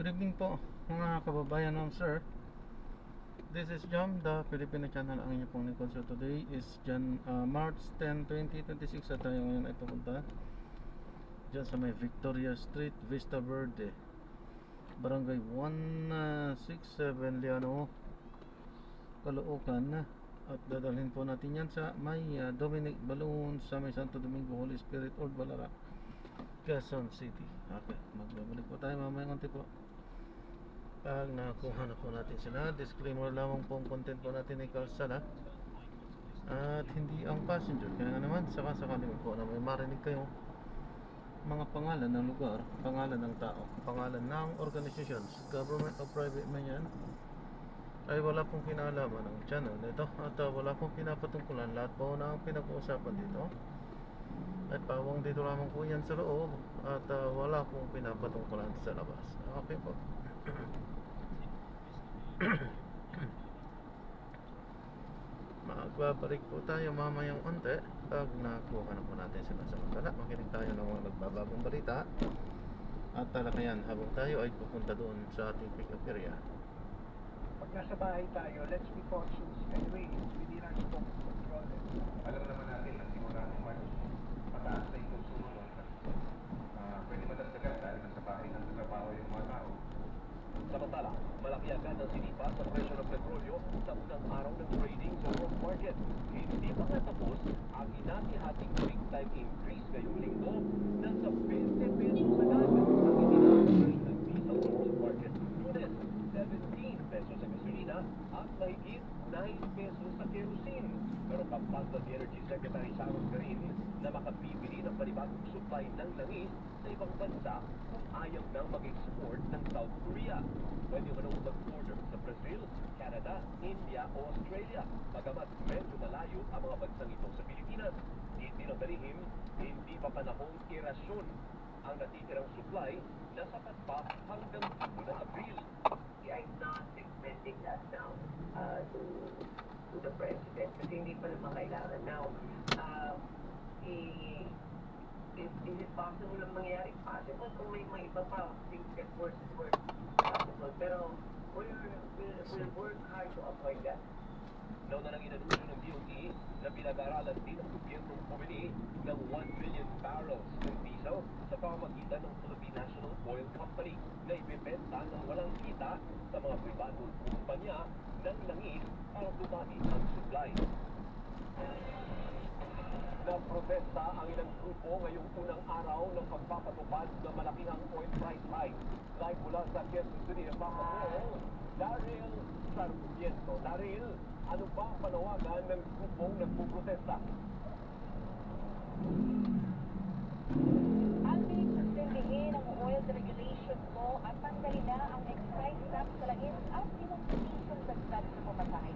Good evening po mga kababayan ng sir. This is Jam, the Filipino channel. Ang inyong pong lingkod. So today is March 10, 2026 at tayo ngayon ay pupunta dyan sa may Victoria Street, Vista Verde, Barangay 167 Liano, Caloocan. At dadalhin po natin yan sa may Dominic Balloon sa may Santo Domingo Holy Spirit Old Balara, Quezon City. Okay, magbabalik po tayo mamaya konti po. Pag nakuha na po natin sila, disclaimer lamang po ang content po natin ay kalsada at hindi ang passenger. Kaya naman sakasakali po na may marinig kayo mga pangalan ng lugar, pangalan ng tao, pangalan ng organizations, government o private man yan, ay wala pong kinalaman ng channel nito at wala pong pinapatungkulan. Lahat po na ang pinag-uusapan dito at pawang dito lamang po yan sa loob at wala pong pinapatungkulan sa labas. Okay po. Magbabalik po tayo mamayang onte pag nakuha na po natin sila sa matala. Makinig tayo ng mga nagbabagong balita at talakayan habang tayo ay pupunta doon sa ating pick-up area. Pag nasa bahay tayo, let's be cautious. Anyway, hindi lang smoke control. Alam naman natin na simula ng March, mataas na yung consumo nun. Pwede madagdagan dahil nasa bahay ng trabaho yung mga tao. Samantala, malaki agad ang sinipa sa presyo ng petrolyo sa unang araw ng trading sa world market. Hindi pa nga tapos ang inati-hating big time increase ngayong linggo na sa 20 pesos agad ang itinatay ng diesel sa world market. Lunes, 17 pesos sa gasolina at mahigit 9 pesos sa kerosene. Pero kapag ng Energy Secretary Sharon Green na makabibili ng panibagong supply ng langis sa ibang bansa kung ayaw nang mag-export ng South Korea. Pwede mo nang mag-order sa Brazil, Canada, India o Australia. Bagamat medyo malayo ang mga bansang ito sa Pilipinas. Itinadalihim, hindi pa panahong irasyon ang natitirang supply na sapat pa hanggang 1 ng Abril. We are not expecting that now to the president kasi hindi pa naman kailangan now. Is it possible na mangyari? Possible kung may iba pa, things get worse and worse. Possible. Pero we'll work hard to avoid that. Nauna nang inanunsyo ng DOE na pinag-aralan din ang gobyernong bumili ng 1 million barrels ng diesel sa pamamagitan ng Philippine National Oil Company na ibebenta ng walang kita sa mga pribadong kumpanya ng langis para dumami ang supply. Nagprotesta ang ilang grupo ngayong unang araw ng pagpapatupad na malaking ang oil price hike. Live mula sa Quezon City ng Pampanga, Daryl Sarmiento. Daryl, ano ba ang panawagan ng grupong nagpuprotesta? Ang pinagsusundihin ang oil regulation law at tanggalin na ang excise tax sa langis at pinagsusundihin dagdag sa pamasahe.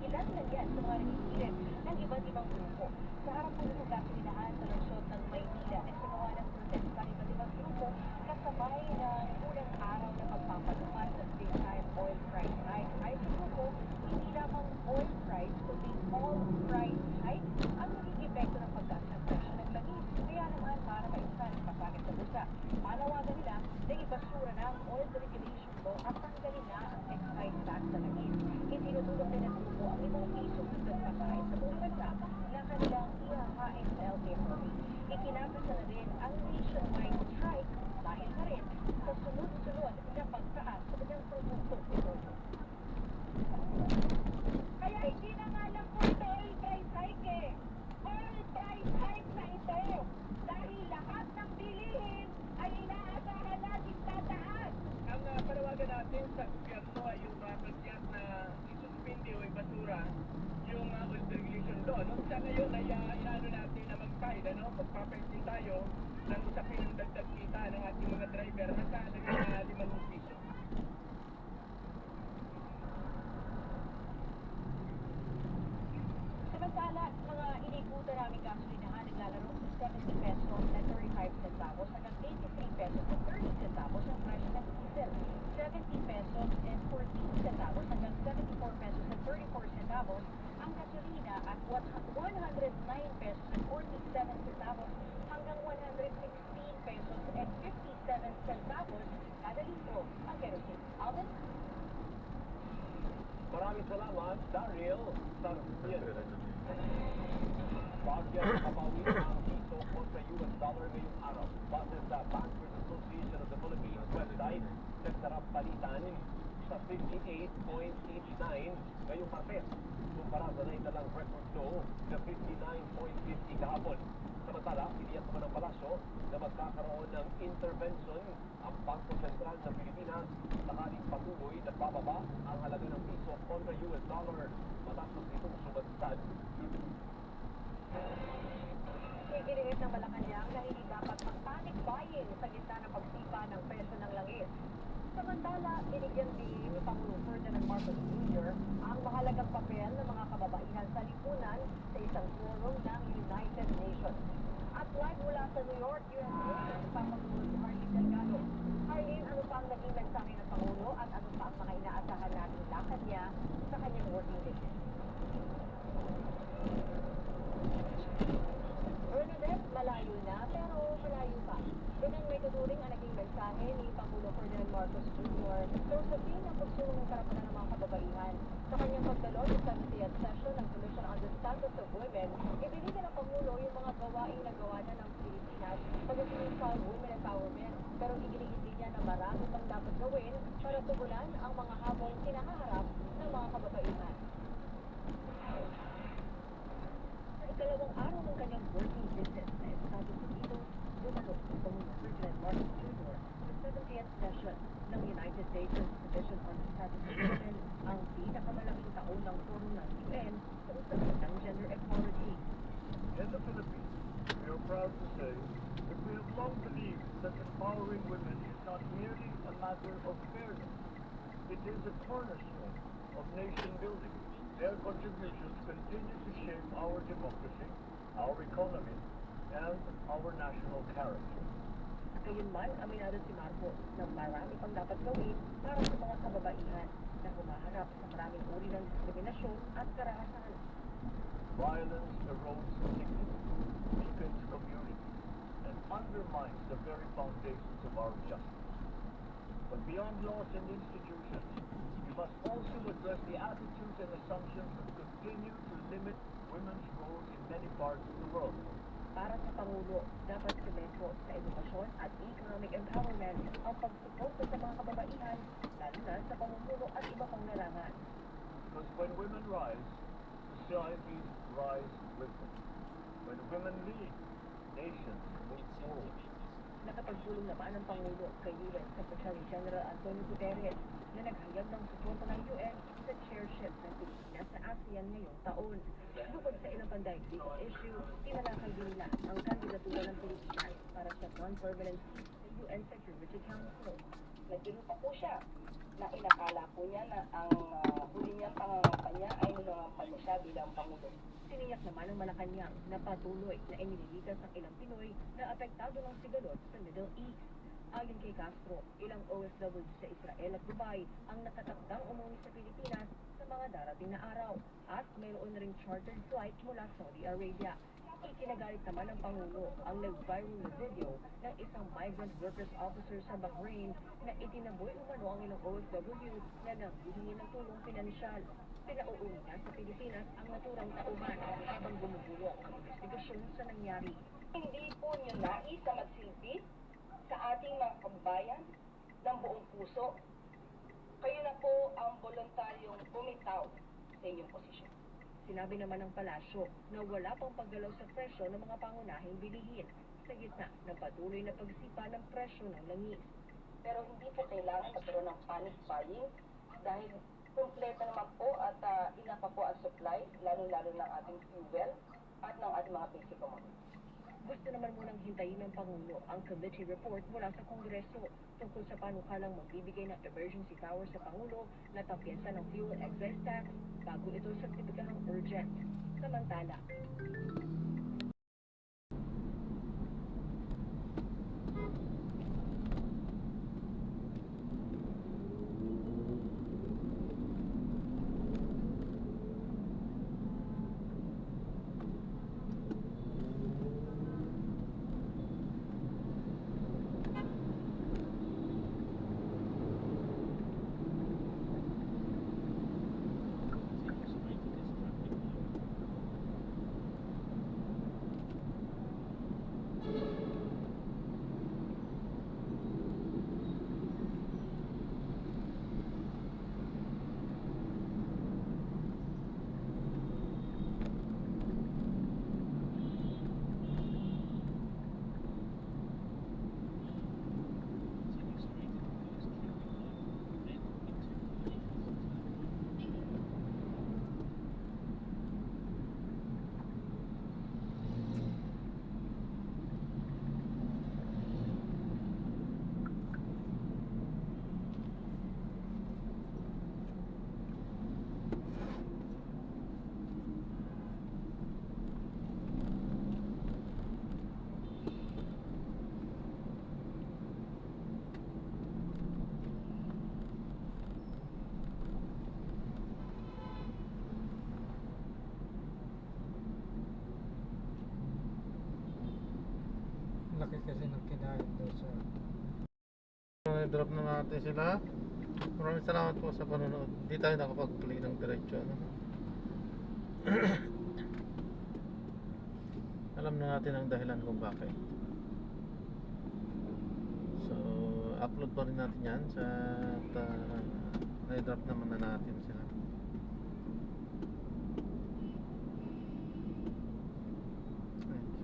Ilan na yan sa mga nagsisilip ng iba't ibang grupo. Sa harap po ng gasolinahan sa lungsod ng Maynila, nagsimuha ng protesta ng iba't ibang grupo kasabay ng unang araw na pagpapatupad ng big time oil price hike. Ay sa grupo, hindi lamang oil price kundi all price hike ang naging epekto ng pagtaas ng presyo ng langis. Kaya naman para maisan ang pasagit sa bulsa, panawagan nila na ibasura na ang oil regulation law at tanggalin na ang excise tax sa langis. Itinutulong din ang grupo ang 5 pisong ng pagkain sa buong bansa na kanilang ihahain sa LTFRB. Ikinabasa na rin ang nationwide strike dahil na rin sa sunod-sunod na pagtaas sa kanyang produktong petrolyo. Kaya hindi na nga lang po ito oil price hike eh. Oil price hike na ito. Dahil lahat ng bilihin ay inaasahan natin tataas. Ang panawagan natin sa gobyerno ay yung kagyat na isuspindi o ibasura yung oil regulation law. No? Sa ngayon ay inaano natin na mag-file, magpapaintin tayo ng usapin ng dagdag kita ng ating mga driver na kahalaga na 5 piso. Samantala, mga iniikutan namin gasolinahan naglalaro sa 70 pesos at 35 centavos hanggang 83 pesos at 30 centavos ang presyo ng diesel. 70 pesos and 14 centavos hanggang 74 pesos and 34 centavos ang gasolina at 109 pesos and 47 centavos hanggang 116 pesos and 57 centavos kada malito ang kerosene. Alvin? Maraming salamat, Daryl Sarmiento. Bagyang nakabawi ang piso kontra US dollar ngayong araw. Base sa Bankers Association of the Philippines website, nagsarap palitan sa 58.89 ngayong Martes. Kumpara sa naitalang record low na 59.50 kahapon. Samantala, iniyak naman ng palasyo na magkakaroon ng intervention ang Bangko Sentral ng Pilipinas sakaling patuloy na bababa ang halaga ng piso kontra US dollar matapos itong sumadsad. Iginiit ng Malacanang na hindi dapat mag-panic buying sa gitna ng pagsipa ng presyo ng langis. Samantala, binigyan din ni Pangulong Ferdinand Marcos Jr. ang mahalagang papel ng mga kababaihan sa lipunan sa isang forum ng United Nations. At live mula sa New York, US President Papangulo si Arlene Delgado. Arlene, ano pa ang naging mensahe ng Pangulo at ano pa ang mga inaasahan nating lakad niya sa kanyang working visit? Bernadette, malayo na pero malayo pa. Ganyan may tuturing ang naging mensahe ni Pangulo Ferdinand Marcos Jr. sa usapin ng pagsulong ng karapatan ng mga kababaihan. Sa kanyang pagdalo sa 70th session ng Commission on the Status of Women, ibinigyan ng Pangulo yung mga gawaing nagawa na ng Pilipinas pagdating sa women empowerment. Pero iginiit niya na marami pang dapat gawin para tugunan ang mga habong kinahaharap ng mga kababaihan. Sa ikalawang araw ng kanyang working visit sa Estados Unidos, dumalo si Pangulong Ferdinand Marcos Jr. sa 70th session ng United Nations Commission on the Status of Women, ang pinakamalaking taunang forum ng UN sa usapin ng gender equality. In the Philippines, we are proud to say that we have long believed that empowering women is not merely a matter of fairness. It is a cornerstone of nation building. Their contributions continue to shape our democracy, our economy, and our national character. Gayunman, aminado si Marcos na marami pang dapat gawin para sa mga kababaihan na humaharap sa maraming uri ng diskriminasyon at karahasan. Violence erodes dignity, weakens community, and undermines the very foundations of our justice. But beyond laws and institutions, we must also address the attitudes and assumptions that continue to limit women's roles in many parts of the world. Para sa Pangulo, dapat semento sa edukasyon at economic empowerment ang pagsuporta sa mga kababaihan, lalo na sa pamumuno at iba pang larangan. Because when women rise, societies rise with them. When women lead, nations move forward. Nakapagpulong naman ang Pangulo kay UN Secretary General Antonio Guterres na naghayag ng suporta ng UN sa chairship ng Pilipinas sa ASEAN ngayong taon. Bukod sa ilang pandaigdigang issue, tinalakay din nila ang kandidatura ng Pilipinas para sa non-permanent seat sa UN Security Council. Nagdino pa po siya na inakala po niya na ang huli niyang pangangampanya ay nangangampanya siya bilang Pangulo. Tiniyak naman ng Malacanang na patuloy na inililikas ang ilang Pinoy na apektado ng sigalot sa Middle East. Ayon kay Castro, ilang OFW sa Israel at Dubai ang nakatakdang umuwi sa Pilipinas sa mga darating na araw at mayroon na ring chartered flight mula Saudi Arabia. Ikinagalit naman ng Pangulo ang nag-viral na video ng isang migrant workers officer sa Bahrain na itinaboy umano ang ilang OFW na nanghihingi ng tulong pinansyal. Pinauuwi na sa Pilipinas ang naturang tauhan habang bumubulong ang investigasyon sa nangyari. Hindi po niyo nais na magsilbi sa ating mga kababayan ng buong puso. Kayo na po ang voluntaryong bumitaw sa inyong posisyon. Sinabi naman ng palasyo na wala pang paggalaw sa presyo ng mga pangunahing bilihin sa gitna ng patuloy na pagsipa ng presyo ng langis. Pero hindi po kailangan magkaroon ng panic buying dahil kumpleto naman po at ina pa po ang supply, lalo-lalo ng ating fuel at ng ating mga basic commodities. Gusto naman munang hintayin ng Pangulo ang committee report mula sa Kongreso tungkol sa panukalang magbibigay ng emergency power sa Pangulo na tapyesa ng fuel excise tax bago ito sertipikahang urgent. Samantala, laki kasi ng kinain doon sa drop na natin sila. Maraming salamat po sa panonood. Di tayo nakapag-play ng diretso, no? Alam na natin ang dahilan kung bakit. So, upload pa rin natin yan sa na-drop naman na natin sila.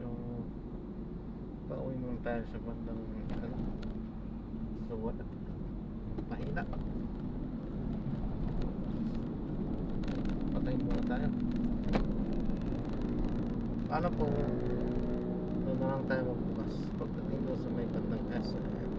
So, pauwi muna tayo sa bandang so wala mahina, patay muna tayo. Paano po doon na lang tayo magbukas pagdating doon sa may bandang SM.